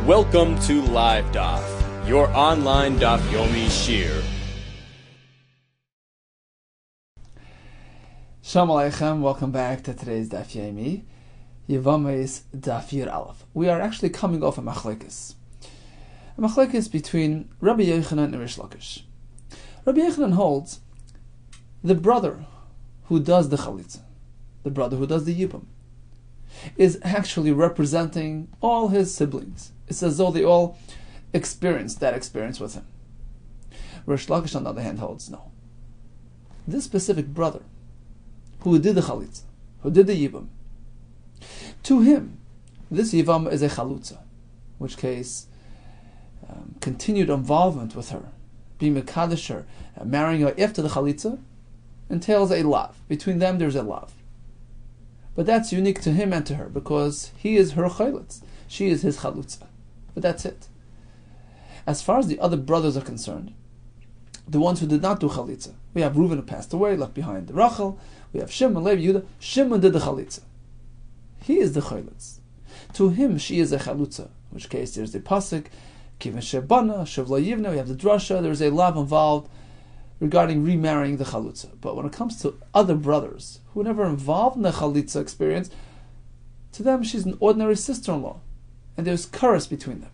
Welcome to Live Daf, your online Daf Yomi Shir. Shalom Aleichem, welcome back to today's Daf Yomi, Yevamos Daf Yir Aleph. We are actually coming off a machlekes between Rabbi Yehuda and Rish Lakish. Rabbi Yehuda holds the brother who does the chalitza, the brother who does the yibum, is actually representing all his siblings. It's as though they all experienced that experience with him. Rish Lakish, on the other hand, holds no. This specific brother who did the chalitza, who did the yibum, to him, this yivam is a chalutza, in which case, continued involvement with her, being mekadesh her, marrying her after the chalitza, entails a love. Between them, there's a love. But that's unique to him and to her, because he is her chalitz, she is his chalutza. But that's it. As far as the other brothers are concerned, the ones who did not do chalitza, we have Reuven who passed away, left behind Rachel. We have Shimon, Levi, Yehuda. Shimon did the chalitza. He is the chalitz. To him, she is a chalutza. In which case, there's the pasuk, Kivin Shebana, Shavla Yivna. We have the drasha. There's a love involved regarding remarrying the chalutza. But when it comes to other brothers who were never involved in the chalitza experience, to them, she's an ordinary sister-in-law, and there's chorus between them.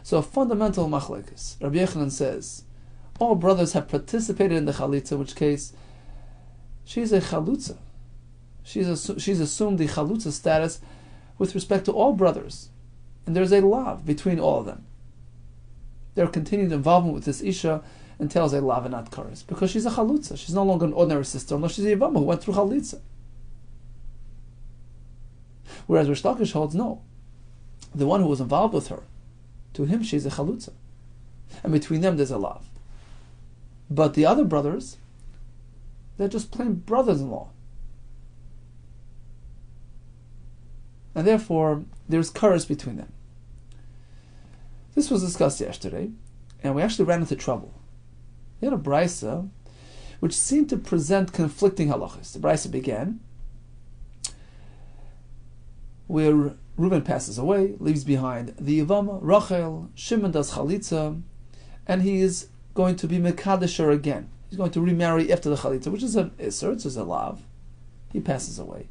So a fundamental machlekes. Rabbi Yehuda says, all brothers have participated in the chalitza, in which case, she's a chalutza. She's assumed the chalutza status with respect to all brothers. And there's a love between all of them. Their continued involvement with this isha entails a love and not chorus, because she's a chalutza. She's no longer an ordinary sister, unless she's a Yevamos who went through chalitza. Whereas Rish Lakish holds no. The one who was involved with her, to him she's a chalutza. And between them there's a love. But the other brothers, they're just plain brothers-in-law. And therefore, there's chorus between them. This was discussed yesterday, and we actually ran into trouble. We had a brisa which seemed to present conflicting halachas. The brisa began where Reuven passes away, leaves behind the Yevamos, Rachel, Shimon does chalitza, and he is going to be mekadesher again. He's going to remarry after the chalitza, which is an iser, it's a lav. He passes away.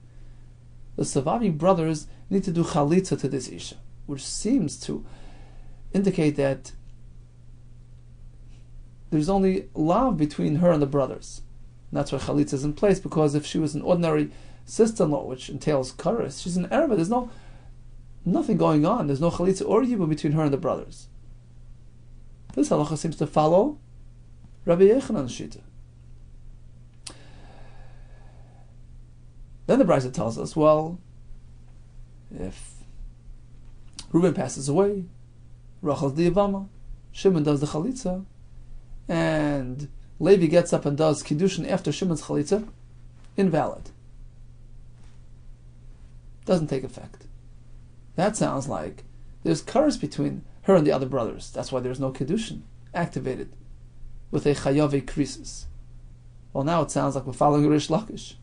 The surviving brothers need to do chalitza to this isha, which seems to indicate that there's only love between her and the brothers. And that's why chalitza is in place, because if she was an ordinary sister-in-law, which entails karas, she's an Arab, there's nothing going on. There's no chalitza or yibum between her and the brothers. This halacha seems to follow Rabbi Yechanan's shita. Then the brisa tells us, well, if Reuben passes away, Rachel's the Yevamos, Shimon does the chalitza, and Levi gets up and does kiddushin after Shimon's chalitza, invalid. Doesn't take effect. That sounds like there's chorus between her and the other brothers. That's why there's no kiddushin activated with a chayave krisis. Well, now it sounds like we're following Rish Lakish,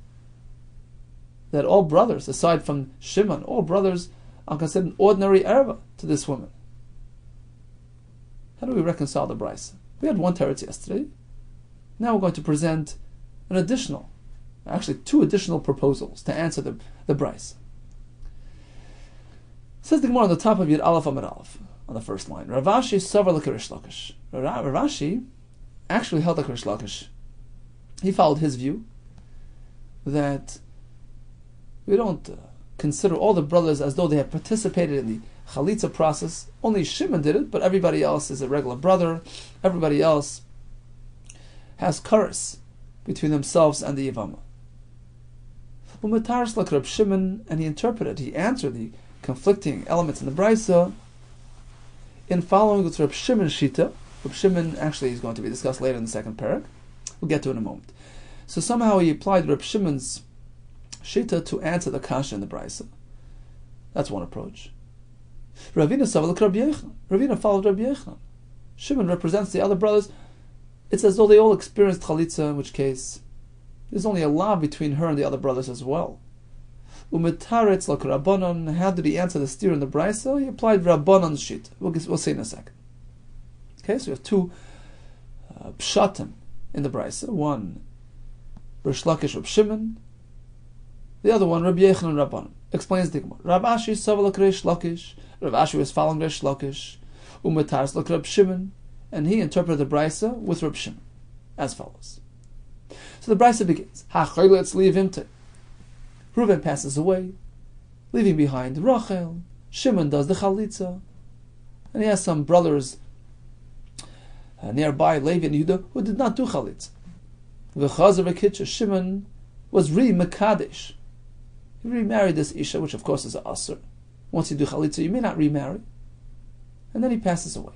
that all brothers, aside from Shimon, all brothers are considered an ordinary erva to this woman. How do we reconcile the brisa? We had one teretz yesterday. Now we're going to present two additional proposals to answer the brisa. Says the Gemara on the top of Yud Aleph Amud Aleph, on the first line. Rav Ashi savar like Rish Lakish. Rav Ashi actually held like Rish Lakish. He followed his view that we don't consider all the brothers as though they have participated in the chalitza process. Only Shimon did it, but everybody else is a regular brother. Everybody else has chorus between themselves and the Yevamos. Umetaris like Reb Shimon, and he answered the conflicting elements in the brisa in following with Reb Shimon's shita. Reb Shimon actually is going to be discussed later in the second parak. We'll get to it in a moment. So somehow he applied Reb Shimon's shita to answer the kasha in the brisa. That's one approach. Ravina savalak Rabbi Yehuda. Ravina followed Rabbi Yehuda. Shimon represents the other brothers. It's as though they all experienced chalitza, in which case there's only a law between her and the other brothers as well. Umetaretz like Rabbanon. How did he answer the steer in the Brisa? He applied Rabbanon's sheet. We'll see in a second. Okay, so we have two pshatim in the Brisa. One, Rish Lakish Reb Shimon. The other one, Rabbi Yehuda Rabbanon. Explains the Gemara. Rav Ashi savalak Rish Lakish. Rav Ashi was following Rish Lakish. Umetaretz like Reb Shimon. And he interpreted the Brisa with Reb Shimon as follows. So the Brisa begins. Ha-choyletz li'ivimte. Reuven passes away, leaving behind Rachel. Shimon does the chalitza. And he has some brothers nearby, Levi and Yehuda, who did not do chalitza. V'chazer v'kitcha. Shimon was re-mekadesh. He remarried this Isha, which of course is a asur. Once you do chalitza, you may not remarry. And then he passes away.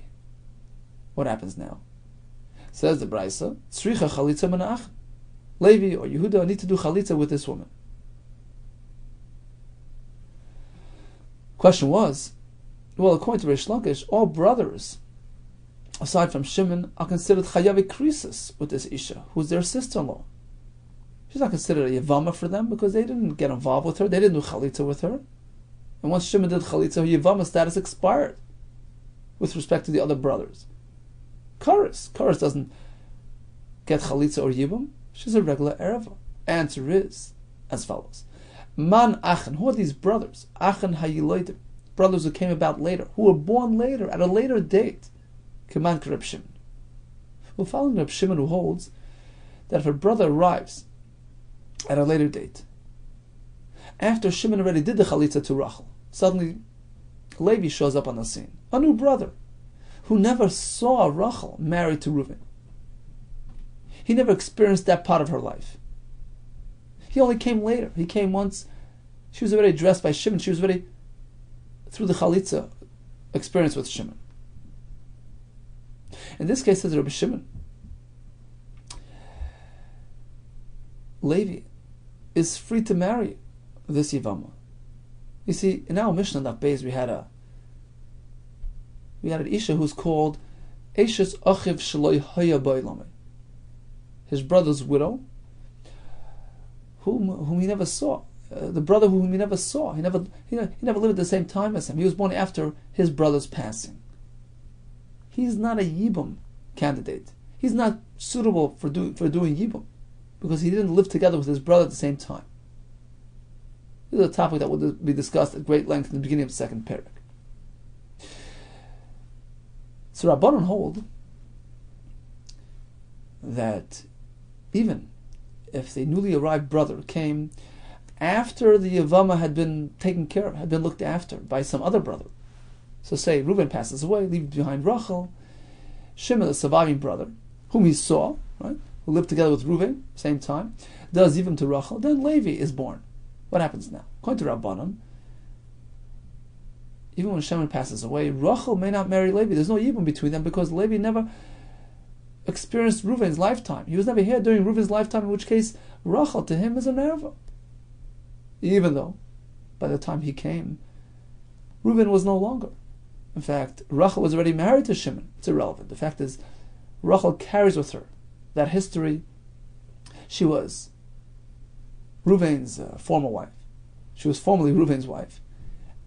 What happens now? Says the Brisa, Tzricha chalitza manach. Levi or Yehuda need to do chalitza with this woman. Question was, well, according to Rish Lakish, all brothers, aside from Shimon, are considered chayav krisis with this Isha, who's their sister-in-law. She's not considered a Yevama for them because they didn't get involved with her, they didn't do chalitza with her. And once Shimon did chalitza, her Yevama status expired with respect to the other brothers. Karis doesn't get chalitza or yibum. She's a regular ereva. Answer is as follows: Man achen. Who are these brothers? Achen hayiloidim. Brothers who came about later, who were born later at a later date. Keman Reb Shimon. We're following Reb Shimon, who holds that if a brother arrives at a later date, after Shimon already did the chalitza to Rachel, suddenly Levi shows up on the scene, a new brother who never saw Rachel married to Reuven. He never experienced that part of her life. He only came later. He came once. She was already dressed by Shimon. She was already through the chalitza experience with Shimon. In this case, says Rabbi Shimon, Levi is free to marry this Yevama. You see, in our Mishnah that Beis, we had an Isha who's called Eshes Achiv Shaloi Haya Ba'ilame, his brother's widow, whom he never saw. The brother whom he never saw. He never lived at the same time as him. He was born after his brother's passing. He's not a Yibum candidate. He's not suitable for doing Yibum because he didn't live together with his brother at the same time. This is a topic that will be discussed at great length in the beginning of the second parak. So Rabbanon hold that even if the newly arrived brother came after the Yevama had been taken care of, had been looked after by some other brother. So say Reuven passes away, leaves behind Rachel, Shimon, the surviving brother, whom he saw, right, who lived together with Reuven, same time, does even to Rachel, then Levi is born. What happens now? According to Rabbanon, even when Shimon passes away, Rachel may not marry Levi. There's no yibum between them because Levi never experienced Reuven's lifetime. He was never here during Reuven's lifetime, in which case Rachel to him is an erva. Even though, by the time he came, Reuven was no longer. In fact, Rachel was already married to Shimon. It's irrelevant. The fact is, Rachel carries with her that history. She was Reuven's former wife. She was formerly Reuven's wife.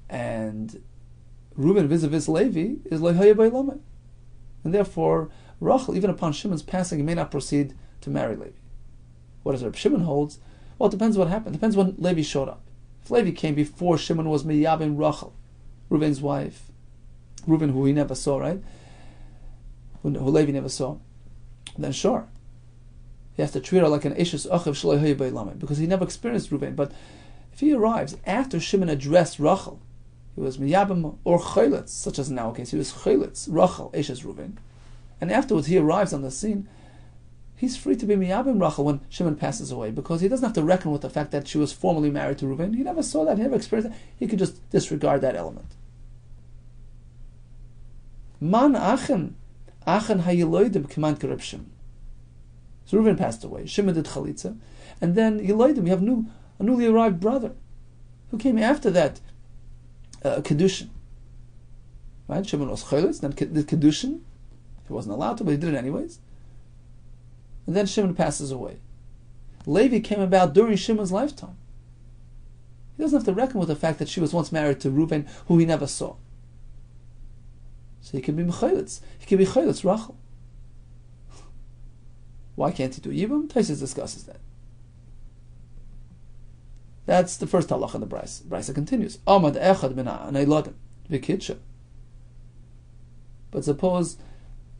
And Reuven vis-a-vis Levi is Lehoya Ba'ilame. And therefore, Rachel, even upon Shimon's passing, may not proceed to marry Levi. What does Reb Shimon holds? Well, it depends what happened. It depends when Levi showed up. If Levi came before Shimon was Miyabim Rachel, Reuven's wife, Reuven who he never saw, right? Who Levi never saw, then sure. He has to treat her like an Eshes Achiv Shaloi Haya Ba'ilame, because he never experienced Reuven. But if he arrives after Shimon addressed Rachel, he was Miyabim or Choylitz, such as in our case, he was Choylitz, Rachel, Eshes Reuven. And afterwards he arrives on the scene, he's free to be Miyabim Rachel when Shimon passes away, because he doesn't have to reckon with the fact that she was formerly married to Reuven. He never saw that, he never experienced that. He could just disregard that element. Man achen hayiloidim k'man Reb Shimon. So Reuven passed away, Shimon did chalitza, and then Yiloidim, you have a newly arrived brother who came after that kedushin. Right? Shimon was chalitz, then did kedushin. He wasn't allowed to, but he did it anyways. And then Shimon passes away. Levi came about during Shimon's lifetime. He doesn't have to reckon with the fact that she was once married to Reuven, who he never saw. So he can be Mechayitz. He can be Chayitz Rachel. Why can't he do Yibam? Taisus discusses that. That's the first halacha in the Brisa. Brisa continues. Amad echad min ha'neiladim v'kitsha. But suppose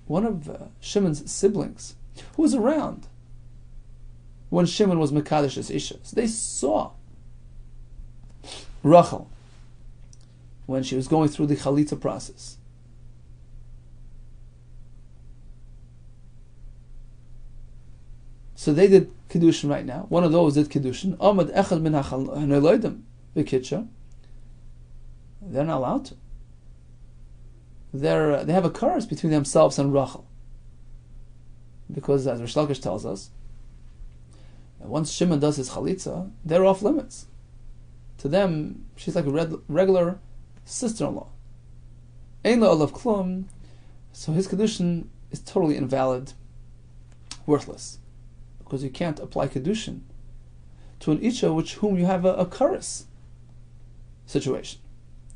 one of Shimon's siblings, who was around when Shimon was Mekadesh his Isha, so they saw Rachel when she was going through the Chalitza process. So they did Kiddushin right now. One of those did Kiddushin. Amad echad min ha'neiladim v'kitsha. They're not allowed to. They have a curse between themselves and Rachel. Because as Rish Lakish tells us, once Shimon does his chalitza, they're off limits. To them, she's like a regular sister-in-law. Ein lo olav klum, so his Kiddushin is totally invalid, worthless. Because you can't apply Kiddushin to an Isha whom you have a curse situation.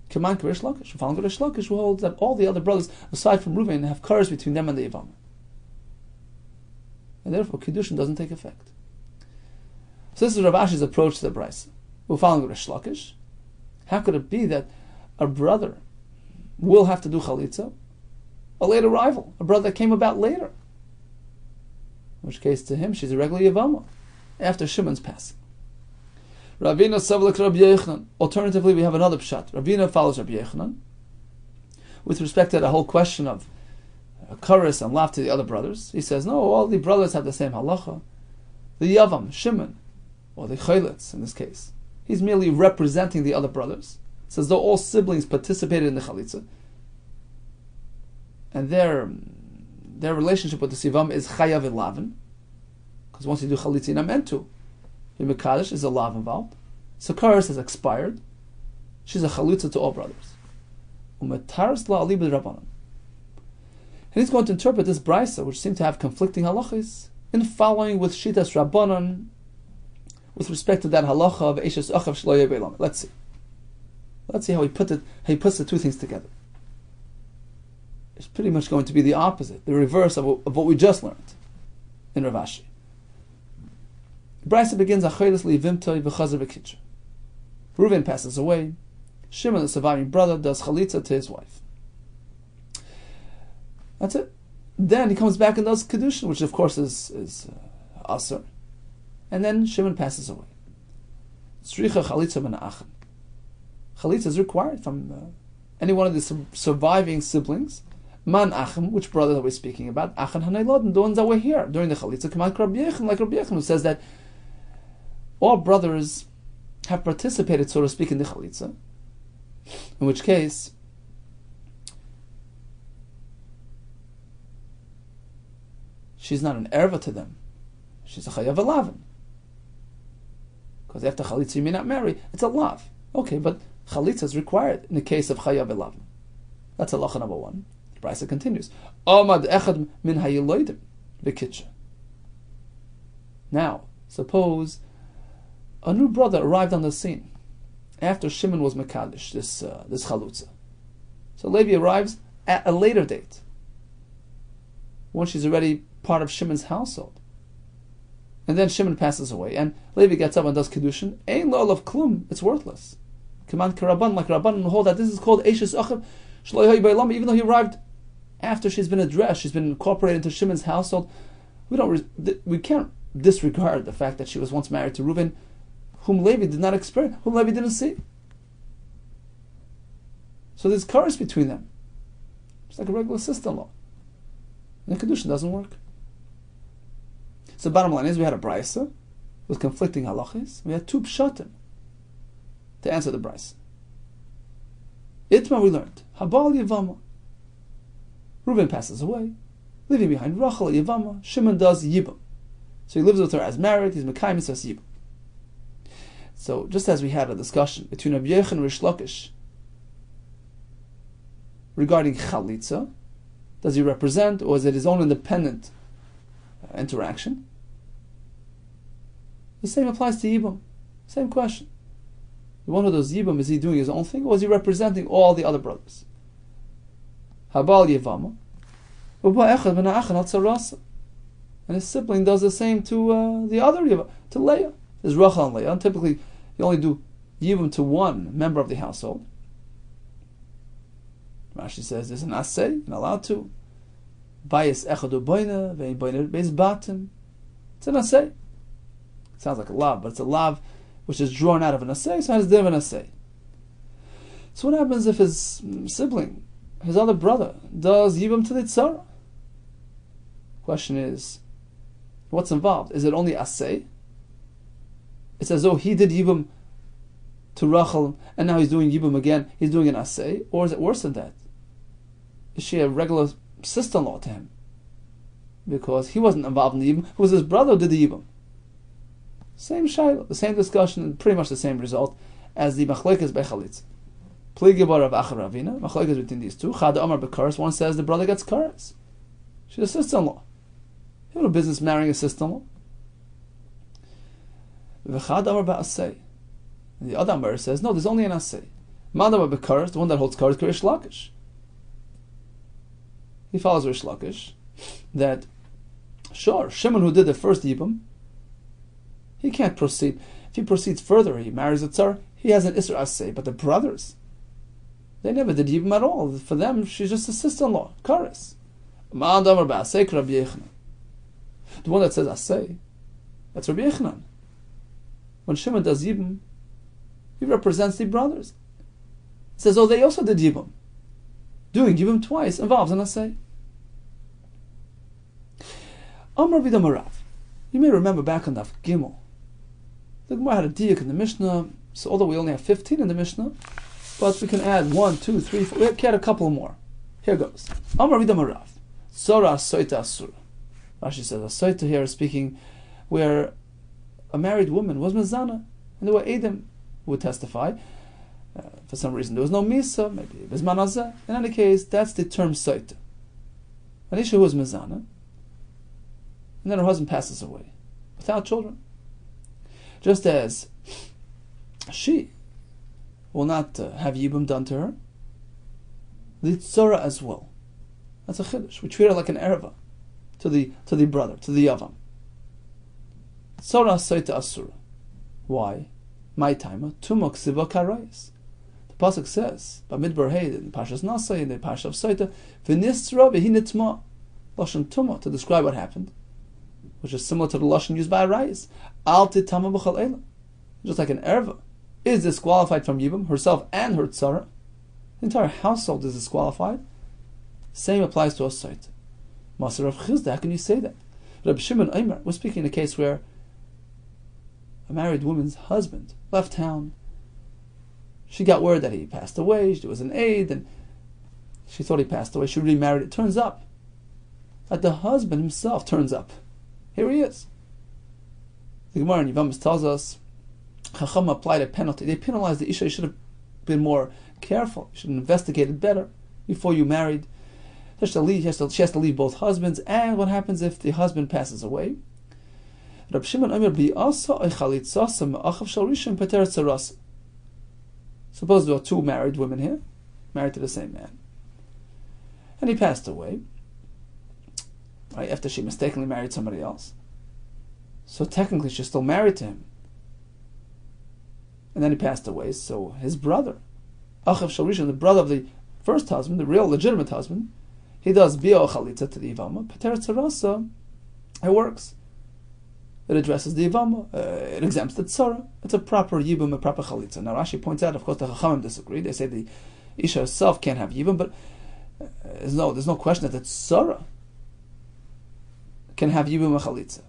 Kaman Rish Lakish, following Rish Lakish, who holds that all the other brothers, aside from Reuven, have curse between them and the Yevamos. And therefore, Kiddushin doesn't take effect. So this is Rav Ashi's approach to the Brisa. We're following Rish Lakish. How could it be that a brother will have to do Chalitza? A late arrival, a brother that came about later. In which case, to him, she's a regular Yevamos, after Shimon's passing. Ravina Savlik Rabbi Yehuda. Alternatively, we have another pshat. Ravina follows Rabbi Yehuda with respect to the whole question of Karis and Lav to the other brothers. He says, no, all the brothers have the same halacha. The Yavam, Shimon, or the Chaylitz in this case, he's merely representing the other brothers. It's as though all siblings participated in the Chalitza. And their relationship with the Sivam is Chayav and Lavin. Because once you do Chalitza, you're not meant to. In Mekadesh is a lav involved. Sakaris has expired. She's a chalutza to all brothers. And he's going to interpret this brisa, which seemed to have conflicting halachas, in following with Shitas Rabbanan with respect to that halacha of Eishes Achav Shlo Yebelam. Let's see how he puts the two things together. It's pretty much going to be the opposite, the reverse of what we just learned in Rav Ashi. Brisa begins Achelis Livimtoi v'Chazer v'Kitcher. Reuven passes away. Shimon, the surviving brother, does chalitza to his wife. That's it. Then he comes back and does Kiddushin, which of course is Asr. And then Shimon passes away. Tzricha chalitza ben Achen. Chalitza is required from any one of the surviving siblings. Man Achem, which brother are we speaking about? Achen Hanayloden, the ones that were here during the Chalitza. Come on, Rabbi Yechon, like Rabbi Yechon, who says that all brothers have participated, so to speak, in the Chalitza. In which case, she's not an erva to them. She's a Chayav Elavin. Because after Chalitza you may not marry. It's a lav. Okay, but Chalitza is required in the case of Chayav Elavin. That's halacha number one. The Brisa continues. Amad echad min hayiloidim v'kitsha. Now, suppose a new brother arrived on the scene after Shimon was Mekadesh, this Chalutza. So Levi arrives at a later date, when she's already part of Shimon's household. And then Shimon passes away, and Levi gets up and does Kiddushin. Ein lo olav klum, it's worthless. Command Karaban, like Rabban, hold that this is called Eishes Achav Shlo Yehi B'Olam, even though he arrived after she's been addressed, she's been incorporated into Shimon's household. We can't disregard the fact that she was once married to Reuven, whom Levi did not experience, whom Levi didn't see. So there's curse between them. It's like a regular sister-in-law. And the Kiddushin doesn't work. So bottom line is, we had a brisa with conflicting halachas. We had two pshatim to answer the brisa. Itma we learned, Habal Yevama. Reuven passes away, leaving behind Rachel Yevama. Shimon does Yibam. So he lives with her as married, he's Mekayim as Yibam. So just as we had a discussion between Rabbi Yehuda and Rish Lakish regarding Chalitza, does he represent, or is it his own independent interaction? The same applies to Yibam. Same question. The one who does Yibum, is he doing his own thing, or is he representing all the other brothers? Habal Yevamos. And his sibling does the same to the other Yibum, to Leah. There's Rachel and Leah. And typically, you only do Yibum to one member of the household. Rashi says there's an asay, you're not allowed to. Bayis echadu boina, vein boina beis batim. It's an asay. It sounds like a lav, but it's a lav which is drawn out of an asay, so it has the an asay. So what happens if his sibling, his other brother, does Yibum to the tzara? Question is, what's involved? Is it only asay? It's as though he did Yibum to Rachel, and now he's doing Yibum again, he's doing an asay, or is it worse than that? Is she a regular sister-in-law to him? Because he wasn't involved in the Yibum, it was his brother who did the Yibum. Same shayla, the same discussion, and pretty much the same result as the machlekes bechalitz. Pligi bar of Achar Ravina, machlekes between these two. Chad Amar bekaras, one says the brother gets karas. She's a sister-in-law. You have no business marrying a sister-in-law. V'chad Amar ba'asei. The other Amar says, no, there's only an asay. Madam bekaras, the one that holds karas, Rish Lakish. He follows Rish Lakish that, sure, Shimon who did the first Yibum, he can't proceed. If he proceeds further, he marries a tzar, he has an Isser Asay. But the brothers, they never did Yibum at all. For them, she's just a sister-in-law, Karis. The one that says Asay, that's Rabbi Yechanan. When Shimon does Yibum, he represents the brothers. He says, oh, they also did Yibum. Doing Yibum twice involves an Asay. Amar Vida Marav. You may remember back on Daf Gimel, the Gemara had a diak in the Mishnah, so although we only have 15 in the Mishnah, but we can add 1, 2, 3, 4, we can add a couple more. Here goes. Amar Vida Marav. Tzara Soita Asura. Rashi says, Soita here is speaking where a married woman was Mezana, and there were Edom who would testify. For some reason there was no Misa, maybe Bizman Azeh. In any case, that's the term Soita. An Isha who was Mezana, and then her husband passes away without children. Just as she will not have Yibum done to her, the Tzora as well. That's a Chiddush. We treat her like an Erva to the brother, to the Yavam. Tzora Soita Asura. Why? My timer, Tumok Siva Karayas. The Pasuk says, Bamidbar Heid, in the Pashas Nasa, in the Pasha of Soita, V'nisra v'hinitma, Lashon Tumah, to describe what happened, which is similar to the Lashon used by Arayas. Al titama b'chal eila. Just like an erva is disqualified from Yibum, herself and her tzara, the entire household is disqualified. Same applies to a site. Maser of Chizda, how can you say that? Rabbi Shimon Omer was speaking in a case where a married woman's husband left town. She got word that he passed away, there was an aid, and she thought he passed away. She remarried. It turns up that the husband himself turns up. Here he is. The Gemara in Yevamos tells us Chacham applied a penalty. They penalized the Isha. You should have been more careful. You should have investigated better before you married. She has to leave both husbands. And what happens if the husband passes away? Rab Shimon Omer suppose there are two married women here, married to the same man, and he passed away right after she mistakenly married somebody else. So technically she's still married to him. And then he passed away, so his brother, Achav Shal the brother of the first husband, the real legitimate husband, he does Bio Chalitza to the Yevama, Pater Tzarasa, it works. It addresses the Yevama, it exempts the Tzara. It's a proper Yibum, a proper Chalitza. Now Rashi points out, of course, the Chachamim disagree. They say the Isha herself can't have Yibum, but there's no question that the Tzara can have Yibum a Chalitza.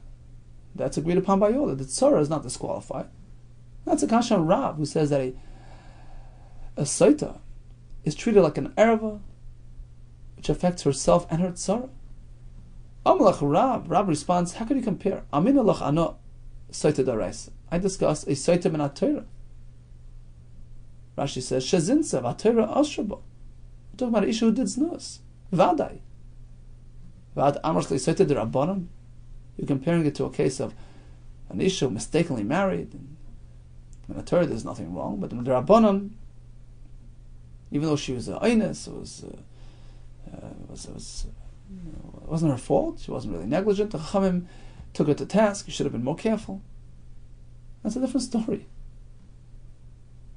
That's agreed upon by all, that the Tzara is not disqualified. That's a Kasha Rav who says that a Soita is treated like an Erva, which affects herself and her Tzara. Amalach Rab responds, how can you compare? Aminalach ano Soita darais. I discussed a Soita min Torah. Rashi says, Shazinsa v'Torah ashraba. We're talking about an issue who did znus. Vadai. Vad Amrach Soita de Rabbanon. You're comparing it to a case of an issue mistakenly married, and In the Torah, there's nothing wrong, but in the Rabbanon, even though she was an Eines, it wasn't her fault. She wasn't really negligent. The Chachamim took her to task. You should have been more careful. That's a different story.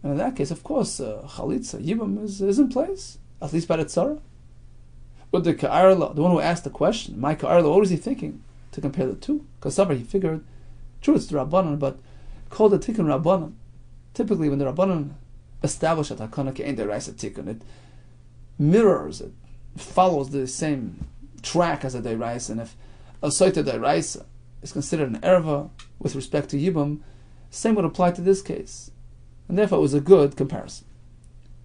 And in that case, of course, Chalitza, Yibam is in place, at least by the Tzara. But the Ka'arla, the one who asked the question, my Ka'arla, what was he thinking to compare the two? Because somebody he figured, true, it's the Rabbanon, but called the Tikkun Rabbanon. Typically, when the Rabbanon establish a Takana Ke'en Deraisa Tikkun, it mirrors, it follows the same track as a Deraisa, and if a Soita Deraisa is considered an erva with respect to Yibam, same would apply to this case. And therefore it was a good comparison.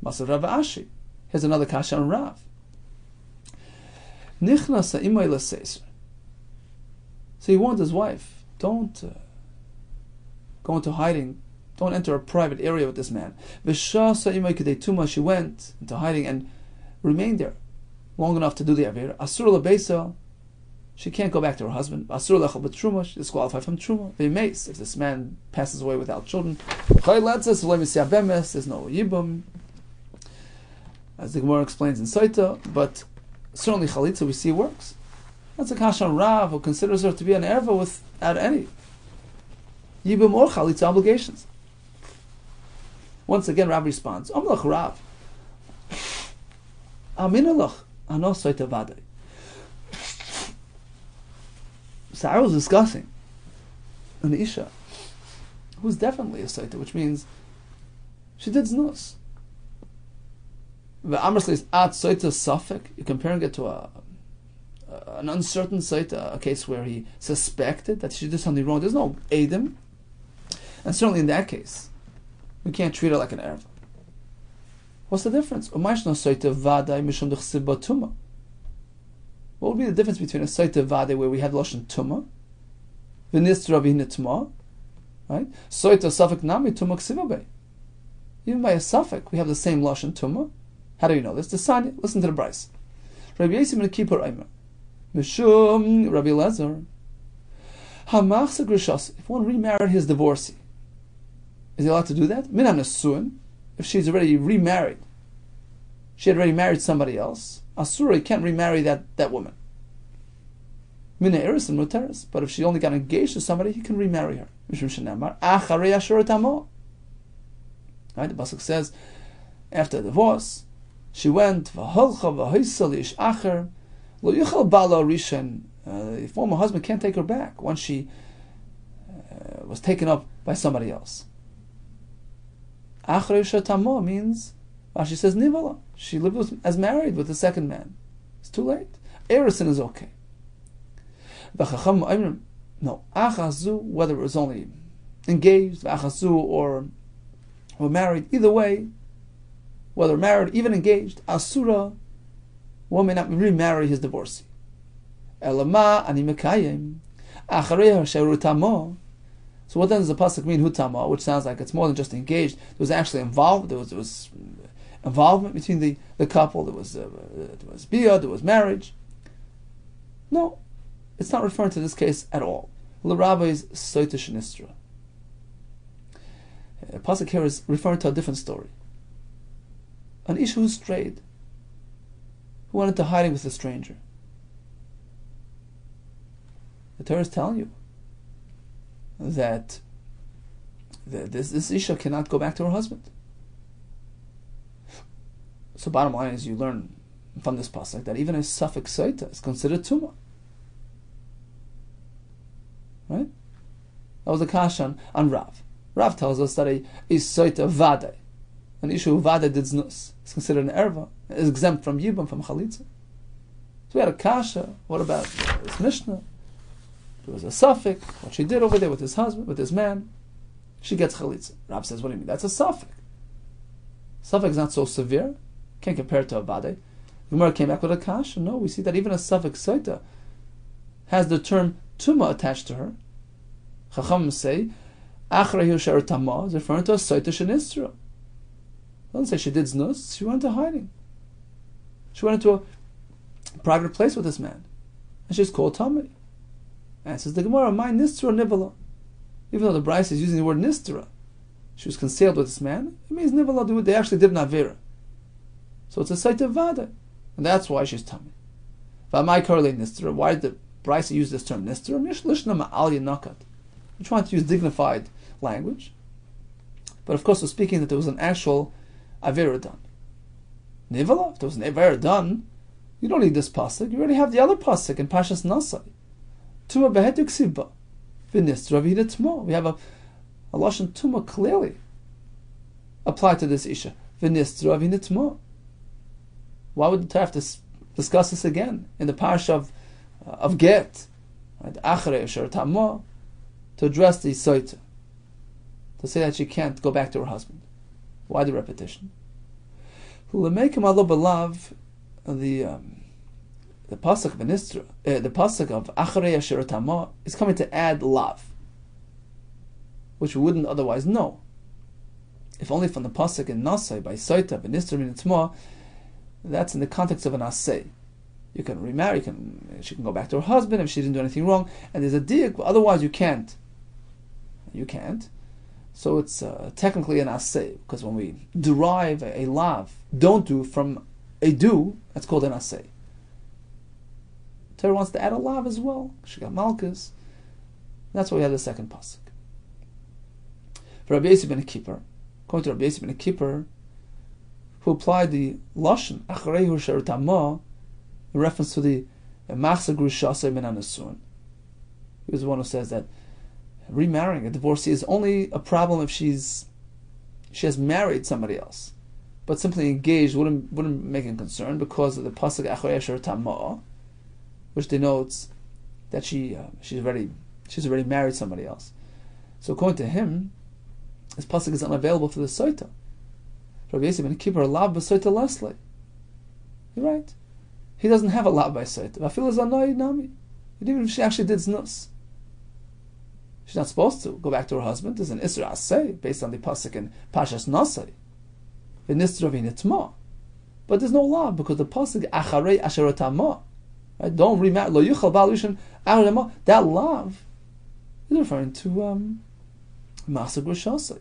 Masar Rav Ashi. Here's another kasha on Rav. Nichnasa imay l'seisr. So he warned his wife, don't go into hiding, don't enter a private area with this man. V'shasa imay k'dei tuma, she went into hiding and remained there long enough to do the Avera. Asur l'beisa, she can't go back to her husband. Asur l'chal b'truma, she's disqualified from truma. V'meis, if this man passes away without children. There's no Yibum, as the Gemara explains in Soita, but certainly Chalitza we see works. That's a Kashan Rav who considers her to be an erva without any Yibum or Chalitza obligations. Once again, Rav responds, Amlach Rav, Aminalach, Ano Soita Vadei. So I was discussing an Isha who's definitely a Saita, which means she did znus. The Amrsli is at Saita Safek. You're comparing it to an uncertain Saita, a case where he suspected that she did something wrong. There's no Adam. And certainly in that case, we can't treat her like an Erev. What's the difference? What would be the difference between a Saita Vade where we have Lashon Tumah, V'nistra v'hinitma, right? Soita Safek Nami Tumah Ksivabe. Even by a Safek, we have the same Lashon Tumah. How do you know this? The Sanya. Listen to the Bryce. Rabbi Yesim and Kippur Aimer. Mishum Rabbi Lezer. Hamachsa Grishas. If one remarried his divorcee, is he allowed to do that? Min HaNesuin. If she's already remarried, she had already married somebody else, Asura, he can't remarry that woman. Mina Eris and Muteris. But if she only got engaged to somebody, he can remarry her. Right? The Pasuk says, after the divorce, she went, the former husband can't take her back once she was taken up by somebody else. Means, she says, Nivala. She lived as married with the second man. It's too late. Erison is okay. No, Achazu, whether it was only engaged, Achazu or married, either way, whether married, even engaged, Asura, one may not remarry his divorcee. Elama ani mekayim, achareha sherutamo. So what then does the pasuk mean, hutama, which sounds like it's more than just engaged. There was actually involved. There was involvement between the couple. There was bia. There was marriage. No, it's not referring to this case at all. L'Rabbi's soita shenistra. Pasuk here is referring to a different story. An Isha who strayed, who went into hiding with a stranger. The Torah is telling you that this Isha cannot go back to her husband. So bottom line is, you learn from this pasuk that even a suffix soita is considered tumah. Right? That was a kashan on Rav. Rav tells us that a soita vade, an Isha who vade did znus, is considered an erva, is exempt from yibam, from chalitza. So we had a kasha. What about this Mishnah? There was a suffix. What she did over there with his husband, with his man, she gets chalitza. Rav says, what do you mean? That's a suffix. Suffix is not so severe. Can't compare it to a vade. Gemara came back with a kasha. No, we see that even a suffix soita has the term tuma attached to her. Chacham say, achrayu sher tama is referring to a soita shenistra. Doesn't say she did znus. She went into hiding. She went into a private place with this man, and she's called tamei. And says the Gemara, my nistra nivala. Even though the Bryce is using the word nistra, she was concealed with this man, it means nivala do it. They actually did an avera. So it's a saita vada, and that's why she's tummy. V'amai karle nistra. Why did the Brisa use this term nistra? Nishlishna ma'al yinakat. We're trying to use dignified language, but of course we're speaking that there was an actual avera done. Nivala, if there was an avera done, you don't need this pasuk. You already have the other pasuk in Pashas Nasai. Tuma behetuk sibba, v'nistra v'hinetmo. We have a lashon tuma clearly applied to this isha. V'nistra v'hinetmo. Why would the Torah have to discuss this again in the parsha of Get, right? Acharei asher tamah, to address the soita, to say that she can't go back to her husband? Why the repetition? L'meikim alo belav, the pasuk of Nistra, the pasuk of Acharei asher tamah is coming to add lav, which we wouldn't otherwise know. If only from the pasuk in Nasai by soita v'nistra v'hinetmo, that's in the context of an asay. You can remarry, she can go back to her husband if she didn't do anything wrong, and there's a diuk, otherwise you can't. You can't. So it's technically an asay, because when we derive a lav, don't do, from a do, that's called an asay. Torah wants to add a lav as well. She got malchus. That's why we have the second pasuk. For Rabbi Yossi ben Kippur, according to Rabbi Yossi ben Kippur, who applied the lashon achareihu sher tamah in reference to the machzor grushasei min hanasun. He was the one who says that remarrying a divorcee is only a problem if she has married somebody else, but simply engaged wouldn't make him concerned because of the pasuk achareihu sher tamah, which denotes that she's already married somebody else. So according to him, this pasuk is unavailable for the soita. Rabbi Yossi ben Kippur lav b'soita leslie. You're right. He doesn't have a lav by soita. V'afil is anoi nami. Even if she actually did znus, she's not supposed to go back to her husband. There's an isra asay based on the pasuk in Pashas Nasai. V'nistra v'hinetma. But there's no lav because the pasuk acharei asher tamah. Right? Don't remarry. Lo yuchal bal rishon acharei tamah. That lav is referring to machzor grushasei.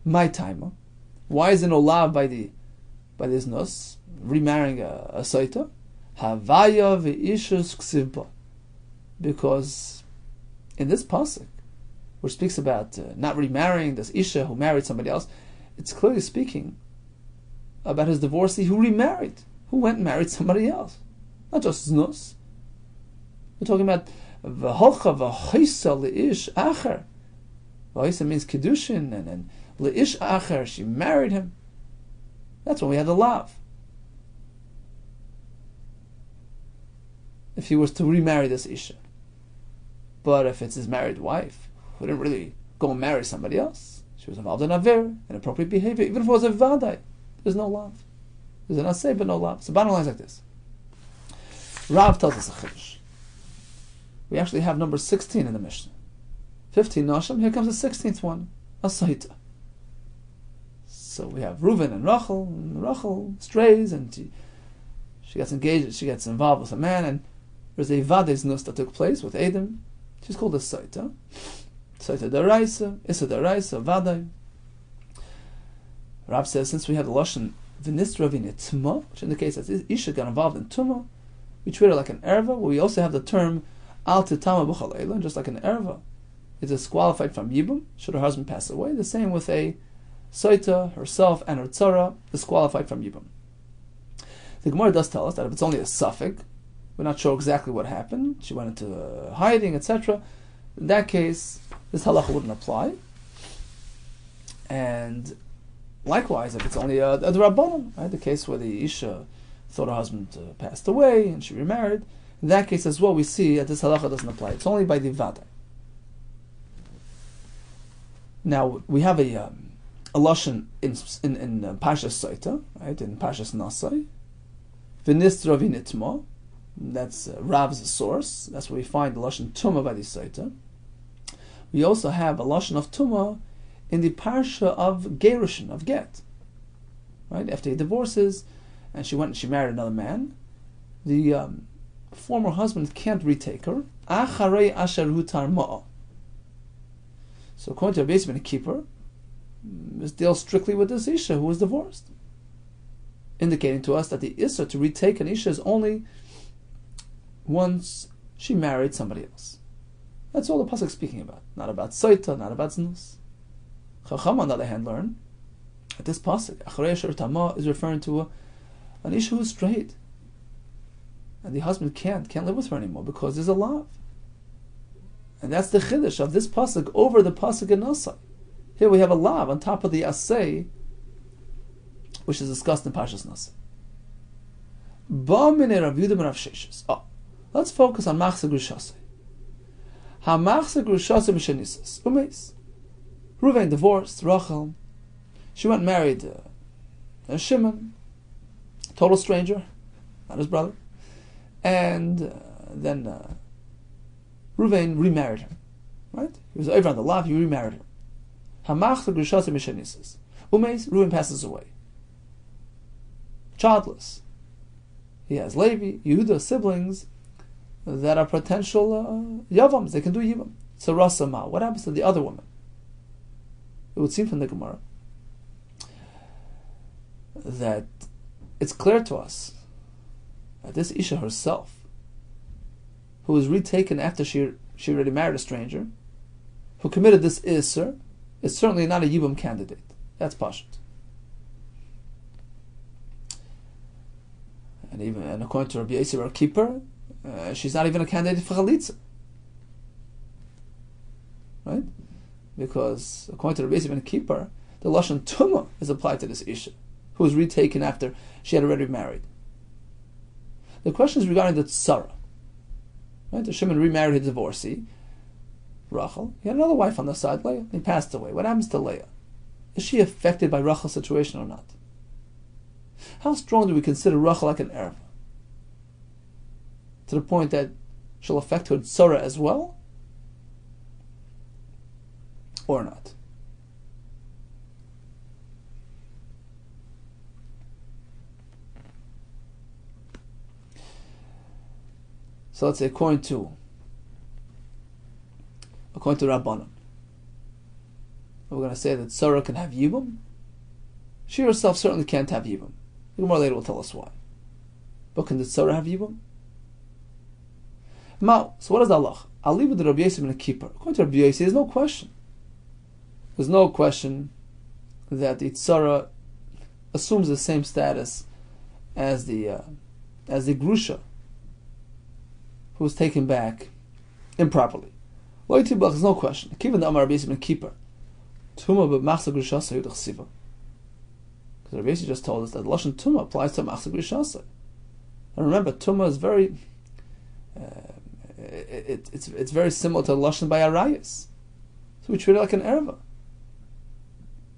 My timer. Why is there no lav by this nus, remarrying a soita? Havaya ve'ishus ksivba. Because in this pasuk, which speaks about not remarrying this isha who married somebody else, it's clearly speaking about his divorcee who remarried, who went and married somebody else. Not just znus. We're talking about v'holcha v'choisa le'ish acher. V'choisa means kiddushin, and Leish acher, she married him. That's when we had the lav. If he was to remarry this isha. But if it's his married wife, who didn't really go and marry somebody else, she was involved in aver, inappropriate behavior, even if it was a vadai, there's no lav. There's an asay, but no lav. So bottom line is like this. Rav tells us a chiddush. We actually have number 16 in the Mishnah. 15 nashim, here comes the 16th one, a saita. So we have Reuven and Rachel strays, and she gets engaged, she gets involved with a man, and there's a Vades Nus that took place with Adam. She's called a Saita. Saita Daraisa, Issa Daraisa, Vadai. Rab says, since we have the Lashon V'nistra v'hinetma, which indicates that Isha got involved in Tumah, we treat her like an Erva, where we also have the term Al Titama B'chal Eilan, just like an Erva is disqualified from Yibum, should her husband pass away. The same with a Soita, herself, and her tzara, disqualified from Yibum. The Gemara does tell us that if it's only a suffix, we're not sure exactly what happened, she went into hiding, etc., in that case, this halacha wouldn't apply. And likewise, if it's only a Rabbanon, right, the case where the Isha thought her husband passed away and she remarried, in that case as well, we see that this halacha doesn't apply. It's only by the Vada. Now, we have a lashon in Pashas Saita, right, in Pashas Nasai, V'nistra v'hinetma. That's Rav's source. That's where we find the lashon Tumah by the Saita. We also have a lashon of Tumah in the parsha of Gerushin, of Get. Right, after he divorces, and she went and she married another man, the former husband can't retake her. Acharei asher hu tarma'a. So according to Rabbi Yehuda Kessler, this deals strictly with this Isha who was divorced, indicating to us that the Issa to retake an Isha is only once she married somebody else. That's all the pasuk is speaking about. Not about Saita, not about Znus. Chacham, on the other hand, learn that this pasuk, Acharei Asher Tama, is referring to an Isha who is straight. And the husband can't live with her anymore because there's a love. And that's the chiddush of this pasuk over the pasuk in Nasai. Here we have a lav on top of the asay, which is discussed in Parshas Nasai. Let's focus on machzor grushasei. Ha machzor grushasei b'shenisas umeis. Reuven divorced Rachel. She went and married Shimon, total stranger, not his brother. And then Reuven remarried her. Right? He was over on the lav. He remarried her. Hamachzor grushasei b'shenisas umeis. Reuven passes away, childless. He has Levi, Yehuda siblings that are potential Yevamos. They can do Yibam. So Rasama. What happens to the other woman? It would seem from the Gemara that it's clear to us that this Isha herself, who was retaken after she already married a stranger, who committed this Isser, is certainly not a Yibam candidate. That's Pashut. And according to Rabbi Yehuda Kessler, she's not even a candidate for Chalitza. Right? Because according to Rabbi Yehuda Kessler, the Lashon Tumah is applied to this Isha, who was retaken after she had already married. The question is regarding the Tzara. Right? The Shimon remarried his divorcee, Rachel. He had another wife on the side, Leah. He passed away. What happens to Leah? Is she affected by Rachel's situation or not? How strong do we consider Rachel like an Erva? To the point that she'll affect her Tzara as well? Or not? So let's say according to Rabbanan, we're going to say that Tzara can have Yibum. She herself certainly can't have Yibum. The Gemara later will tell us why. But can the Tzara have Yibum? So what is Allah? I'll leave it to Rabbi Yehuda Kessler. According to Rabbi Yehuda, there's no question. There's no question that the Tzara assumes the same status as the Grusha, who was taken back improperly. There's no question. Given the Amar Rabbi Yehuda Kessler, Tumah b'machzor grushasei yudach siva. Because Rabbi Yehuda just told us that Lashon Tumah applies to machzor grushasei. And remember, Tumah is very, it's very similar to Lashon by Arayas. So we treat it like an erva.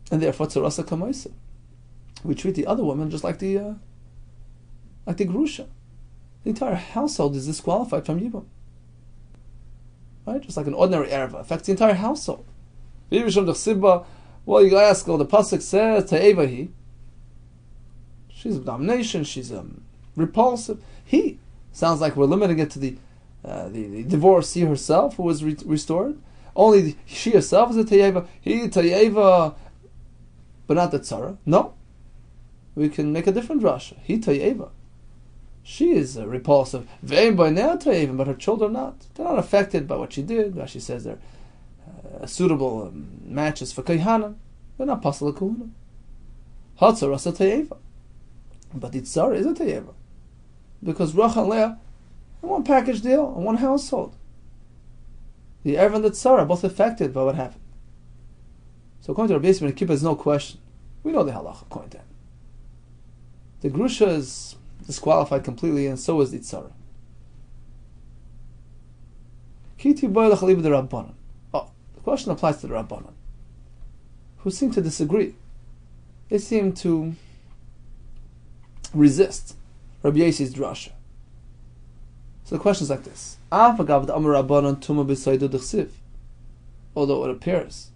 And therefore, tzarasa kamaisa. We treat the other woman just like the grusha. The entire household is disqualified from Yibam. Right? Just like an ordinary erva affects the entire household. Well, you ask, well, the pasuk says Ta'evahi. She's a domination. She's repulsive. He sounds like we're limiting it to the divorcee herself, who was restored. Only she herself is a Ta'eva. He Ta'eva, but not the Tzara. No, we can make a different drasha. He Ta'eva. She is repulsive. Ve'im by now Ta'eva, but her children not. They're not affected by what she did. Rashi says they're suitable matches for Kayhana. They're not Pasal Kuhuna. Hatzar Rasa Ta'eva. But the Tzara is a Ta'eva. Because Rachel and Leah in one package deal, in one household. The Erev and the Tzara are both affected by what happened. So according to Rabbi Yehuda Kessler, there's no question. We know the halacha according to him. The Grusha is disqualified completely, and so is the Tzara. The question applies to the Rabbanan, who seem to disagree. They seem to resist Rabbi Yosef's drasha. So the question is like this: although it appears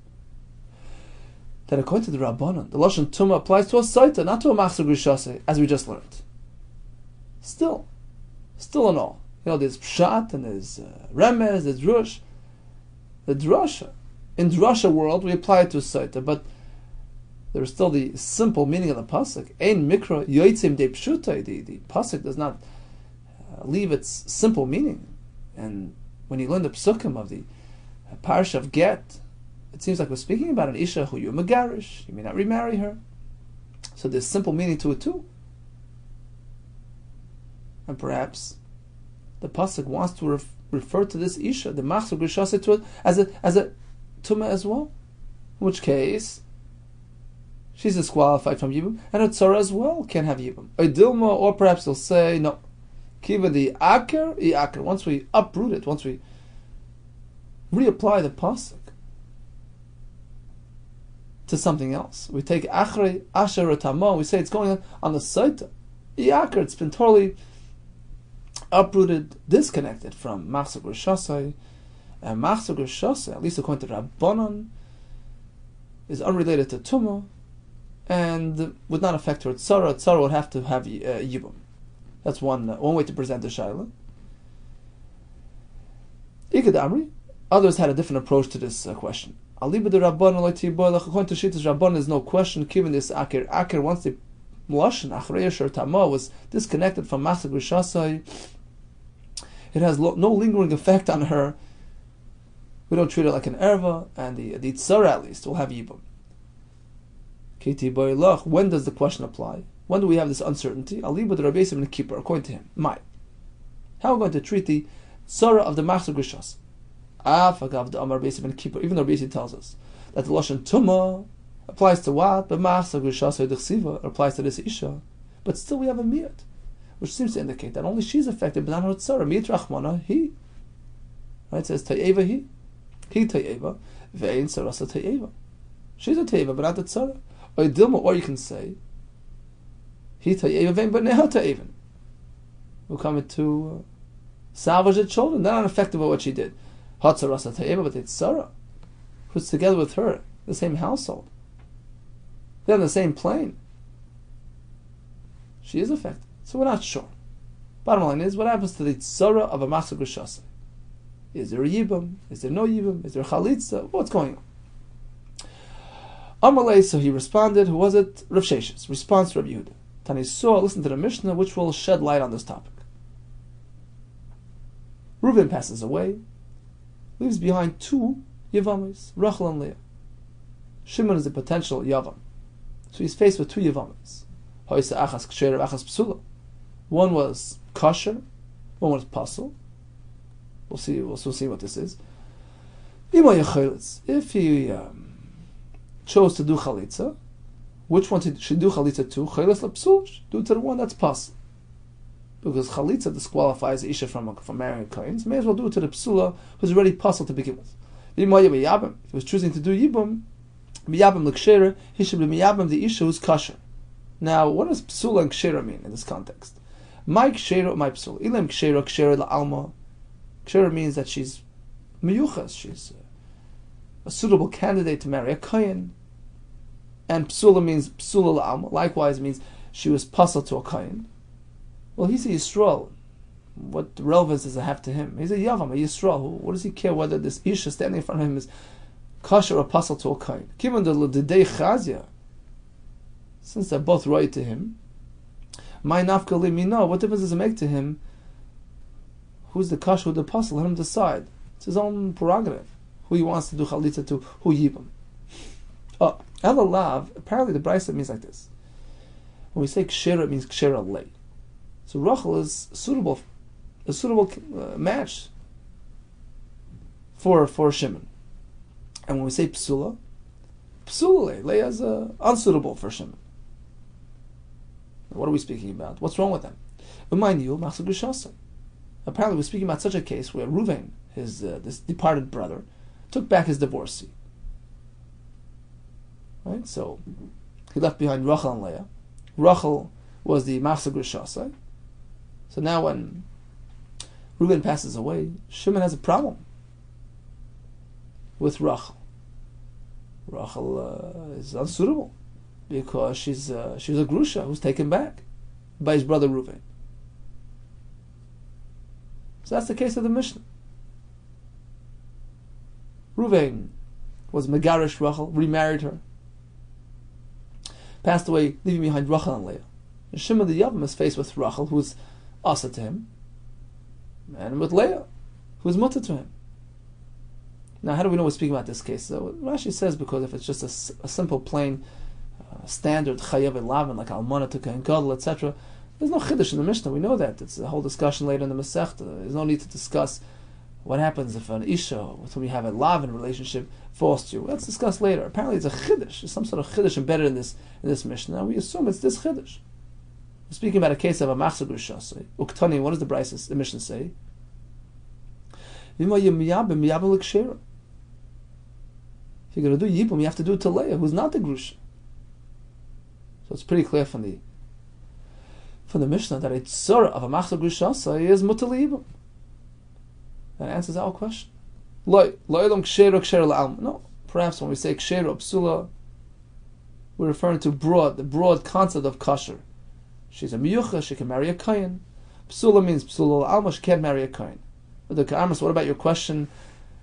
that according to the Rabbanan, the Lashon Tumah applies to a Saita, not to a Machzor Grushasei, as we just learned. Still in all. There's Pshat and there's Remez, there's Rush. The drasha In drasha world, we apply it to Saita, but there's still the simple meaning of the pasuk. Ein mikra yoitzim de pshutai. The pasuk does not leave its simple meaning. And when you learn the psukim of the parsha of Get, it seems like we're speaking about an isha who you're megarish. You may not remarry her. So there's simple meaning to it too. And perhaps the pasuk wants to refer to this isha, the machzor grishasa, to it as a tumah as well. In which case, she's disqualified from yibum, and her tzara as well can't have yibum. A dilma, or perhaps they'll say no. Kiva the aker. Once we uproot it, once we reapply the pasuk to something else, we take achrei asher tamo. We say it's going on the saita. Iaker, it's been totally uprooted, disconnected from machzor grishasai, and machzor grishasai, at least according to Rabbanon, is unrelated to tumah and would not affect her tzara. Tzara would have to have yibum. That's one way to present the shaila. Ikad Amri. Others had a different approach to this question. According to Shittas Rabban, there's no question. Given this akir, once the lashon achrei asher tama was disconnected from machzor grishasai, it has no lingering effect on her. We don't treat it like an erva, and the tzara at least will have yibum. When does the question apply? When do we have this uncertainty? Aliba the Rabbi Yisrael Kippur, according to him. How are we going to treat the tzara of the machzor grishas? Afagav the Amar Rabbi Yisrael Kippur. Even though Rabbi Yisrael tells us that the lashon tumah applies to what? But machzor grishas dechsiva applies to this isha. But still, we have a miyat, which seems to indicate that only she's affected, but not her tzara. Miyat rachmana he. Right? It says ta'eva he ta'eva ve'ein tzarasa ta'eva. She's a ta'eva, but not the tzara. Or you can say he ta'eva ve'ein, but neha ta'eva. We're coming to salvage the children. They're not affected by what she did. Hatzarasa ta'eva, but the tzara, who's together with her, the same household. They're on the same plane. She is affected. So we're not sure. Bottom line is, what happens to the tzara of a machzor grishasa? Is there a yibum? Is there no yibum? Is there a chalitza? What's going on? Amalei, so he responded. Who was it? Rav Sheshes. Response to Rabbi Yehuda. Tani saw, listen to the Mishnah, which will shed light on this topic. Reuven passes away, leaves behind two Yevamos, Rachel and Leah. Shimon is a potential Yavam. So he's faced with two Yevamos. One was kosher, one was pasul. We'll see what this is. If he chose to do chalitza, which one should do chalitza to? Chalitza lapsul, do it to the one that's pasul. Because chalitza disqualifies the isha from marrying kohen. May as well do it to the psula who's already pasul to begin with. If he was choosing to do yibum, miyabim l'kshera, he should be miyabim the isha who's kosher. Now, what does psula and kshera mean in this context? My kshera, my psula. Ilam kshera, kshera la'alma. Kshera means that she's miyuchas, she's a suitable candidate to marry a kohen. And psula means psula la'alma. Likewise means she was pasul to a kohen. Well, he's a Yisrael. What relevance does it have to him? He's a Yavam, a Yisrael. What does he care whether this Isha standing in front of him is kosher or pasul to a kohen? Given the L'didei Chazia, since they're both right to him, my nafka limino, what difference does it make to him? Who's the kosher, who's the pasul? Let him decide. It's his own prerogative. Who he wants to do chalitza to, who yibam. Oh, elalav, apparently the Brisa means like this. When we say kshera, it means kshera lei. So Rachel is a suitable match for Shimon. And when we say psula lei, Leah is unsuitable for Shimon. What are we speaking about? What's wrong with them? Apparently we're speaking about such a case where Reuven, his this departed brother, took back his divorcee. Right? So he left behind Rachel and Leah. Rachel was the machzor grishasa. So now when Reuven passes away, Shimon has a problem with Rachel. Rachel is unsuitable because she was a grusha who's taken back by his brother Reuven. So that's the case of the Mishnah. Reuven was Megarish Rachel, remarried her, passed away, leaving behind Rachel and Leah. And Shimon the Yevamos is faced with Rachel, who is asa to him, and with Leah, who is mutter to him. Now, how do we know we're speaking about this case? So Rashi says because if it's just a simple, plain, standard chayav elavan like almana to kain gadol, etc., there's no chiddush in the Mishnah. We know that. It's a whole discussion later in the Masechta. There's no need to discuss what happens if an isha with whom you have a lavan relationship falls to you. Let's discuss later. Apparently, it's a chiddush. There's some sort of chiddush embedded in this Mishnah. And we assume it's this chiddush. We're speaking about a case of a machzor grusha. Uktani. What does the Mishnah say? If you're going to do yibum, you have to do it to Leah, who's not the grusha. So it's pretty clear from the Mishnah that a tzara of a machzor grusha is mutar yibum. That answers our question. No, perhaps when we say kshera psula, we're referring to the broad concept of kasher. She's a miyucha, she can marry a kohen. Psula means psula alma, she can't marry a kohen. But the Ka'amas, what about your question?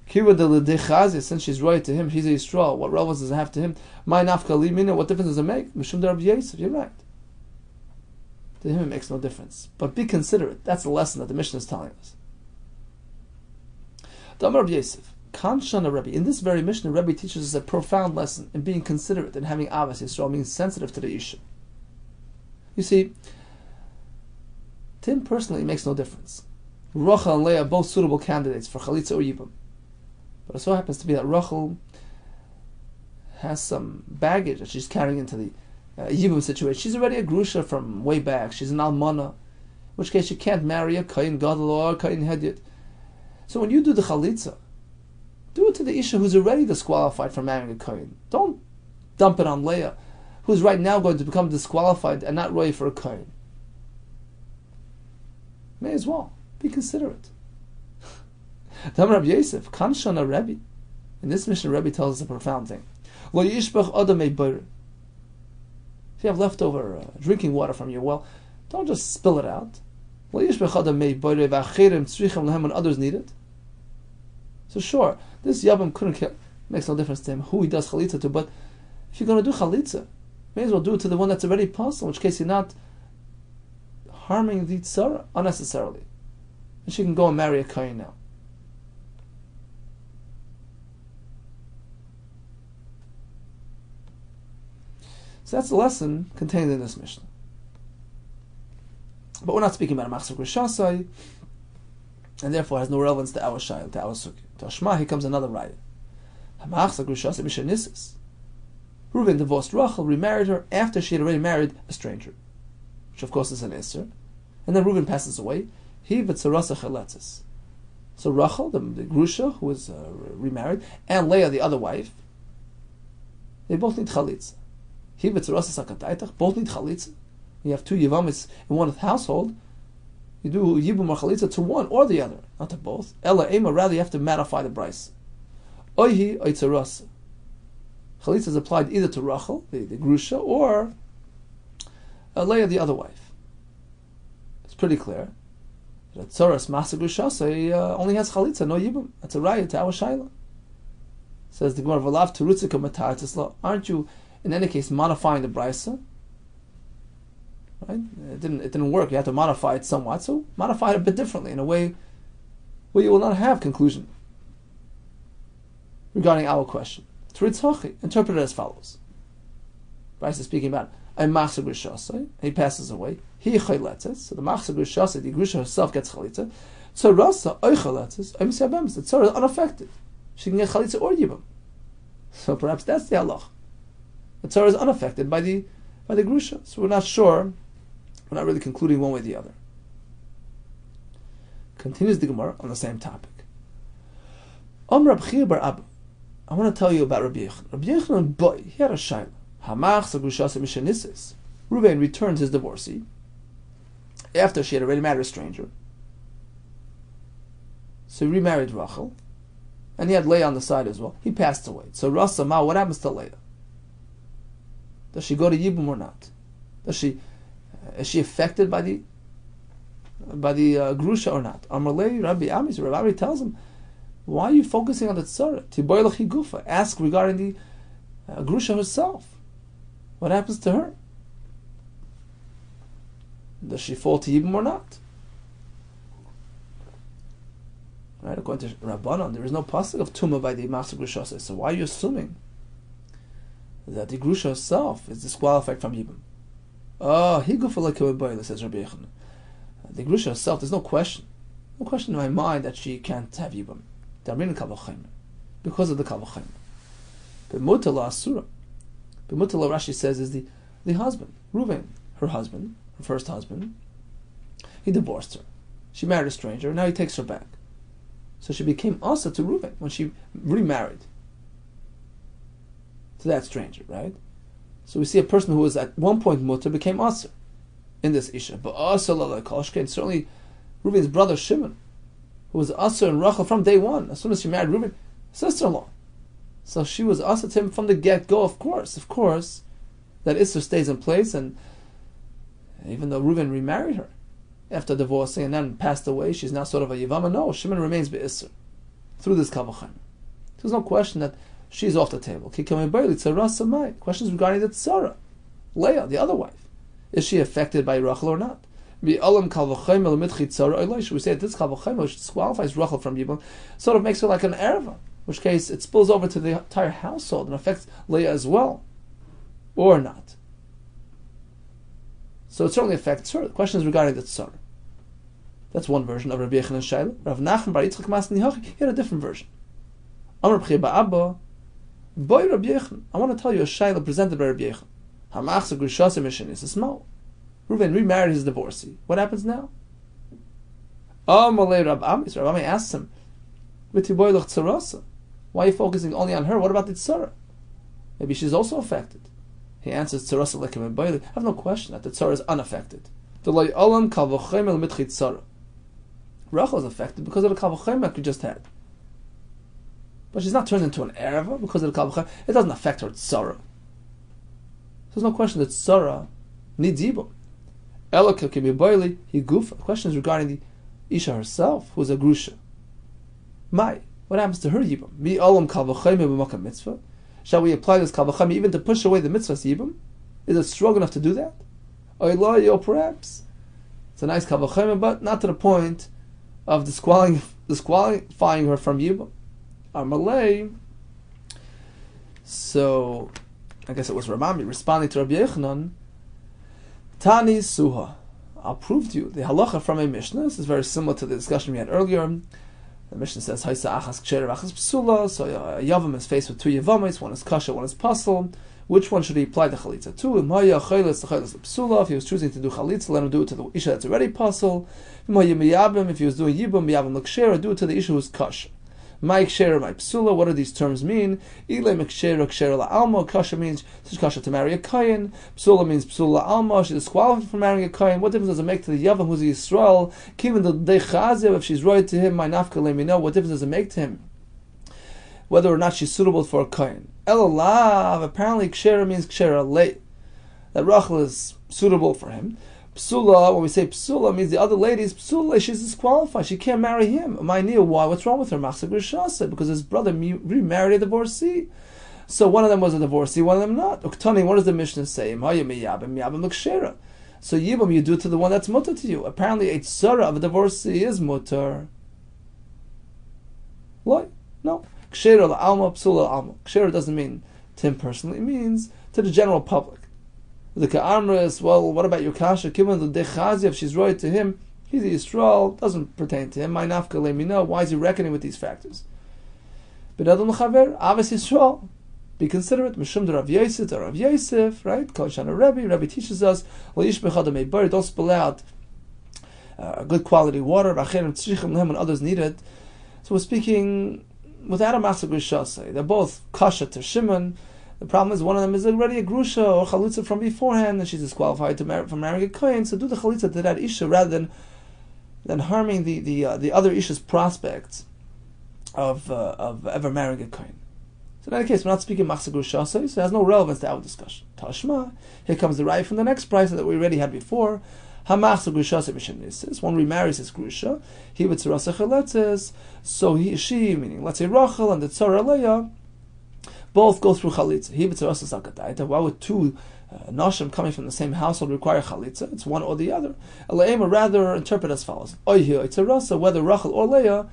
Kira de l'dechazi, since she's right to him, she's a Yisrael. What relevance does it have to him? My nafka limina, what difference does it make? Mishum de Rabbi Yosef, you're right. To him it makes no difference. But be considerate. That's the lesson that the Mishnah is telling us. Damar Rabbi Yosef, Kanshana Rabbi. In this very Mishnah, Rabbi teaches us a profound lesson in being considerate and having avas Yisrael, being sensitive to the Isha. You see, to him personally it makes no difference. Rachel and Leah are both suitable candidates for Chalitza or Yibum. But it so happens to be that Rachel has some baggage that she's carrying into the Yibum situation. She's already a grusha from way back. She's an almana, in which case she can't marry a Kain Gadol or a Kain Hedyot. So when you do the Chalitza, do it to the Isha who's already disqualified from marrying a Kain. Don't dump it on Leah, who's right now going to become disqualified and not ready for a Kain. May as well. Be considerate. Tam Rabbi Yosef, Kanshana Rebbe. In this mission, Rebbe tells us a profound thing. Lo yishbach adam mei borer. If you have leftover drinking water from your well, don't just spill it out. Lo yishbach adam mei borer v'achirim tzrichim lehem when others need it. So sure, this Yabam couldn't kill. Makes no difference to him who he does chalitza to, but if you're going to do chalitza, may as well do it to the one that's already passed, in which case you're not harming the tzara unnecessarily. And she can go and marry a kohen now. So that's the lesson contained in this Mishnah. But we're not speaking about a machzor grusha, and therefore has no relevance to our shayla, to our sukkah. To Ashma, here comes another raya. Machzor grusha mishanisses. Reuven divorced Rachel, remarried her after she had already married a stranger, which of course is an isser. And then Reuven passes away. He v'tzarasa chaletzes. So Rachel, the grusha, who was remarried, and Leah, the other wife, they both need chalitza. He v'tzarasa sakataitach, both need chalitza. You have two Yevamos in one household. You do yibum or chalitza to one or the other, not to both. Ella ema, rather you have to modify the brayso. Oihi oitzarasa. Chalitza is applied either to Rachel, the grusha, or Leah, the other wife. It's pretty clear. That Tzoras Machzor Grusha only has chalitza, no yibum. That's a raya to our shayla. Says the Gemara, V'lav terutzika matar tisla. Aren't you, in any case, modifying the brayso? Right? It didn't work. You had to modify it somewhat. So modify it a bit differently, in a way where you will not have conclusion regarding our question. Teritzachi, interpreted as follows. Brayso is speaking about a machzor grusha. He passes away. He chayletzes. So the machzor grusha, the grusha herself gets chalitza. Tzarasa oy chayletzes. Oy misyabemes. The tzara is unaffected. She can get chalitza or yibum. So perhaps that's the halach. The tzara is unaffected by the grusha. So we're not sure. We're not really concluding one way or the other. Continues the Gemara on the same topic. Rab Chia bar Abba. I want to tell you about Rabbi Yehuda. Rabbi Yehuda, boy, he had a shayla. Hamachzor grusha mishanisses. Reuven returned his divorcee after she had already married a stranger. So he remarried Rachel, and he had Leah on the side as well. He passed away. So Rasa Ma, what happens to Leah? Does she go to Yibum or not? Is she affected by the grusha or not? Amalei Rabbi Ami. So Rabbi Ami tells him, Why are you focusing on the tzara? Tiboylach higufa. Ask regarding the grusha herself. What happens to her? Does she fall to Yibum or not? Right, according to Rabbanon, there is no pasuk of Tumah by the Machzor Grusha. So why are you assuming that the Grusha herself is disqualified from Yibum? Oh, higufa like says Rabbi Yehuda. The Grusha herself, there's no question in my mind that she can't have Yibum. Because of the Kavachim. But Mutala Asura. But Mutala, Rashi says, is the husband. Reuven, her husband, her first husband, he divorced her. She married a stranger, now he takes her back. So she became Asa to Reuven when she remarried to that stranger, right? So we see a person who was at one point Mutter became Asa in this Isha. But Asa and certainly Reuven's brother Shimon, who was Asa and Rachel from day one. As soon as she married Reuven, sister-in-law. So she was Asa to him from the get-go, of course, that Issa stays in place, and even though Reuven remarried her after divorcing and then passed away, she's now sort of a Yevamos. No, Shimon remains be'Isser through this Kavachim. There's no question that she's off the table. Questions regarding the Tzara. Leah, the other wife. Is she affected by Rachel or not? Should we say that this Kavachim, which disqualifies Rachel from Yibum, sort of makes her like an Erva, in which case it spills over to the entire household and affects Leah as well, or not. So it certainly affects her. The question is regarding the Tzara. That's one version of Rabbi Yehuda and Shaila. Rav Nachman bar Yitzchak Masni Hachi, he had a different version. Amar B'chei Ba'abba, Boy Rabbi Yehuda, I want to tell you a Shaila presented by Rabbi Yehuda. Hamachsa Grishasa Mishin is a small. Reuven remarried his divorcee. What happens now? Amalei Rab Ami. So Rab Ami asks him, V'tiboylach tzarasa. Why are you focusing only on her? What about the tzara? Maybe she's also affected. He answers, tzarasa lekim and boyle. I have no question that the tzara is unaffected. Rachel is affected because of the kavachim that we just had. But she's not turned into an erva because of the kavachim. It doesn't affect her tzara. There's no question that tzara needs yibum. Elaka can be boily, he goof. The question is regarding the Isha herself, who is a grusha. Mai, what happens to her yibum? Mi olam kavachim b'makam mitzvah. Shall we apply this kavachim even to push away the mitzvah's yibum? Is it strong enough to do that? Or perhaps it's a nice kavachim, but not to the point of disqualifying her from yibum. Amalei. So I guess it was Ramami responding to Rabbi Yehuda. Tani Suha. I'll prove to you the halacha from a Mishnah. This is very similar to the discussion we had earlier. The Mishnah says, Haisa achas ksher achas psula. So a Yavam is faced with two Yevamos. One is kasha, one is pasul. Which one should he apply the chalitza to? If he was choosing to do chalitza, let him do it to the isha that's already pasul. If he was doing yibum, miyabim l'ksher, do it to the isha who's kasha. My ksher, my psula. What do these terms mean? Ile mekshera ksher la'alma. Kasha means she's kasha to marry a kohen. Psula means psula la'alma. She's disqualified from marrying a kohen. What difference does it make to the yavam who's a Yisrael? Even the dechazia, if she's right to him, my nafka let me know. What difference does it make to him whether or not she's suitable for a kohen? Elalav. Apparently, ksher means ksher late. That Rachel is suitable for him. Psula, when we say psula, means the other ladies, psula, she's disqualified. She can't marry him. Why? What's wrong with her? Machzor Grishasa, because his brother remarried a divorcee. So one of them was a divorcee, one of them not. Uktani, what does the Mishnah say? So yibum, you do it to the one that's mutter to you. Apparently, a tzara of a divorcee is mutter. What? No. Kshera la'alma, psula la'alma. Kshera doesn't mean to him personally. It means to the general public. The Ka'amris, well, what about Yukasha? Given the Dechazia, if she's right to him, he's a Yisrael, doesn't pertain to him. My nafka let me know. Why is he reckoning with these factors? But Adam L'chaver, Aves Yisrael. Be considerate. Mishum de Rav Yosef, right? Kol Shana Rebbe teaches us, don't spill out good quality water, when others need it. So we're speaking without a Machzor Grishasa. They're both kasha to Shimon. The problem is one of them is already a grusha or chalitza from beforehand, and she's disqualified from marrying a kohen. So do the chalitza to that isha rather than harming the other isha's prospects of ever marrying a kohen. So in any case, we're not speaking machzor grusha, so it has no relevance to our discussion. Tashma, here comes the right from the next price that we already had before. Hamachzor Grusha B'Shem Nisis. One remarries his Grusha. He b'tzarasa chaletzes. So she, meaning let's say Rachel and the Tzara Leah, both go through chalitza. He b'tzarasa zakataita. Why would two nashim coming from the same household require chalitza? It's one or the other. Elaima rather interpret as follows: Oyhi Tzarasa, whether Rachel or Leah,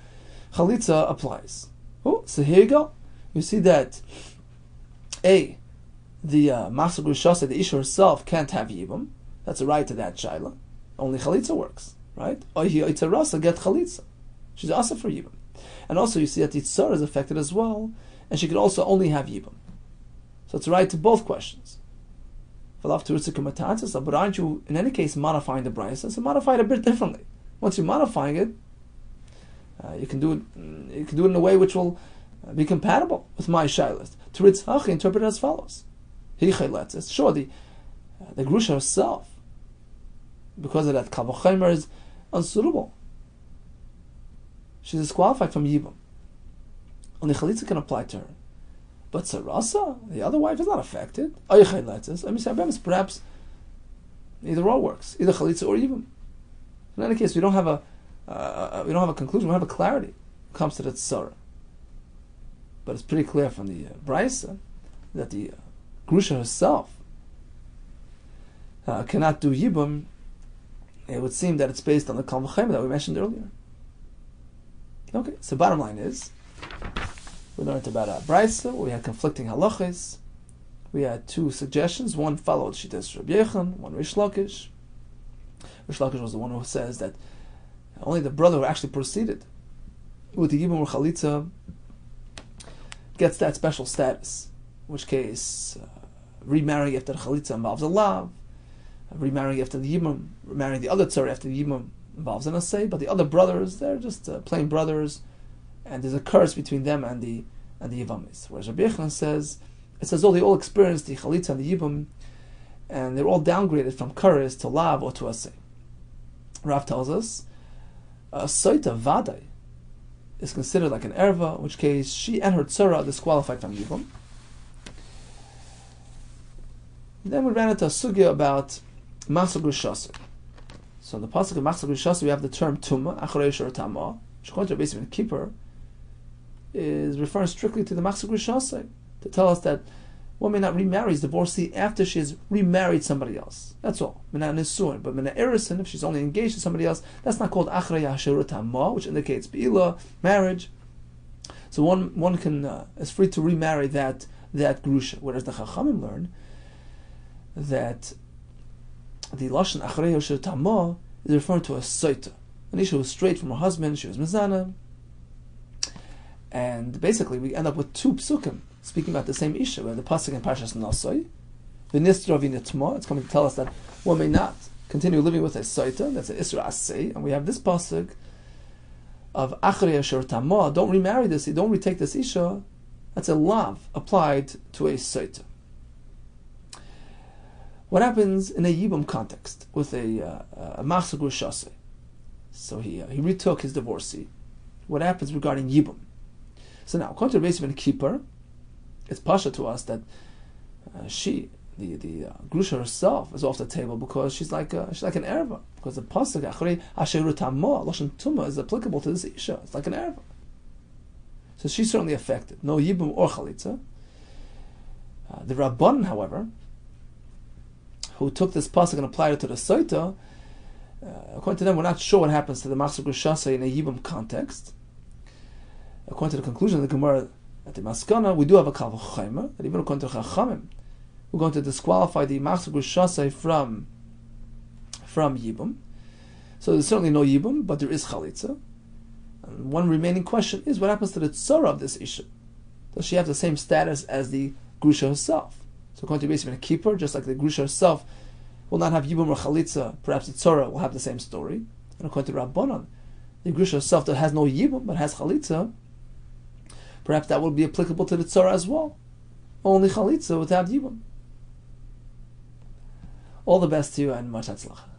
chalitza applies. Oh, so here you go. You see that the Machzor Grusha, the Isha herself, can't have Yibum. That's a right to that Shaila. Only Chalitza works, right? Oyhi Tzarasa, get Chalitza. She's also for Yibum. And also you see that the Tzara is affected as well, and she could also only have Yibum. So it's right to both questions. But aren't you, in any case, modifying the Brisa? So modify it a bit differently. Once you're modifying it, you can do it in a way which will be compatible with my Shailas. Teritz Hachi, interpret it as follows. Sure, the Grusha herself, because of that Kal V'chomer, is unsuitable. She's disqualified from Yibum. Only Chalitza can apply to her. But Sarasa, the other wife, is not affected. Perhaps either or works, either Chalitza or Yibum. In any case, we don't have a conclusion. We have a clarity when it comes to the Tzara. But it's pretty clear from the Brisa that the Grusha herself cannot do Yibum. It would seem that it's based on the Kal V'chomer that we mentioned earlier. Okay, so bottom line is, we learned about a Brisa, we had conflicting halachas, we had two suggestions. One followed Shittas Rabbi Yechon, one Rish Lakish. Rish Lakish was the one who says that only the brother who actually proceeded with the Yibum or Chalitza gets that special status, in which case remarrying after the Chalitza involves a lav, remarrying after the Yibum, remarrying the other Tzara after the Yibum involves an asay, but the other brothers, they're just plain brothers, and there's a curse between them and the Yevamos. Whereas Rabbi Yechon says, it says, they all experienced the Chalitza and the Yibum, and they're all downgraded from curse to lav or to asay. Rav tells us, a soita vadai is considered like an erva, in which case she and her tzara are disqualified from Yibum. Then we ran into a sugya about Machzor Grusha. So in the pasuk of Machzor Grusha, we have the term Tuma, Acharei Shor Tama, which according to basically keeper is referring strictly to the Machzor Grusha, to tell us that one may not remarry his divorcee after she has remarried somebody else. That's all. Mina Nisuin. But Mina Erison, if she's only engaged to somebody else, that's not called Acharei Shor Tama, which indicates Be'ilah, marriage. So one can is free to remarry that Grusha. Whereas the Chachamim learn that the Lashon Acharei Shor Tama is referring to a Soita. An Isha was straight from her husband, she was Mizana. And basically we end up with two psukim speaking about the same Isha, where the pasuk in Parshas Nosoi, V'nistra v'nitma, it's coming to tell us that one may not continue living with a Soita, that's an Isra Asay, and we have this pasuk of Acharei Shor Tama, don't remarry this, don't retake this Isha, that's a lav applied to a Soita. What happens in a Yibum context with a Machzor Grusha? So he retook his divorcee. What happens regarding Yibum? So now, according to Rabbi Yehuda Kessler, it's pasha to us that the Grusha herself is off the table because she's like an erva. Because the pasuk Acharei Shor Tama, Lashon Tuma, is applicable to this Isha. It's like an erva. So she's certainly affected. No Yibum or Chalitza. The Rabban, however, who took this pasuk and applied it to the Soita, according to them, we're not sure what happens to the Machzor Grusha in a Yibum context. According to the conclusion of the Gemara at the Maskana, we do have a Kal V'chomer, that even according to Chachamim, we're going to disqualify the Machzor Grusha from Yibum. So there's certainly no Yibum, but there is Chalitza. And one remaining question is, what happens to the Tzara of this Isha? Does she have the same status as the Grusha herself? So according to basically a keeper, just like the Grusha herself will not have Yibum or Chalitza, perhaps the Tzara will have the same story. And according to Rabbanan, the Grusha herself that has no Yibum but has Chalitza, perhaps that will be applicable to the Tzara as well. Only Chalitza without Yibum. All the best to you and much hatzlacha.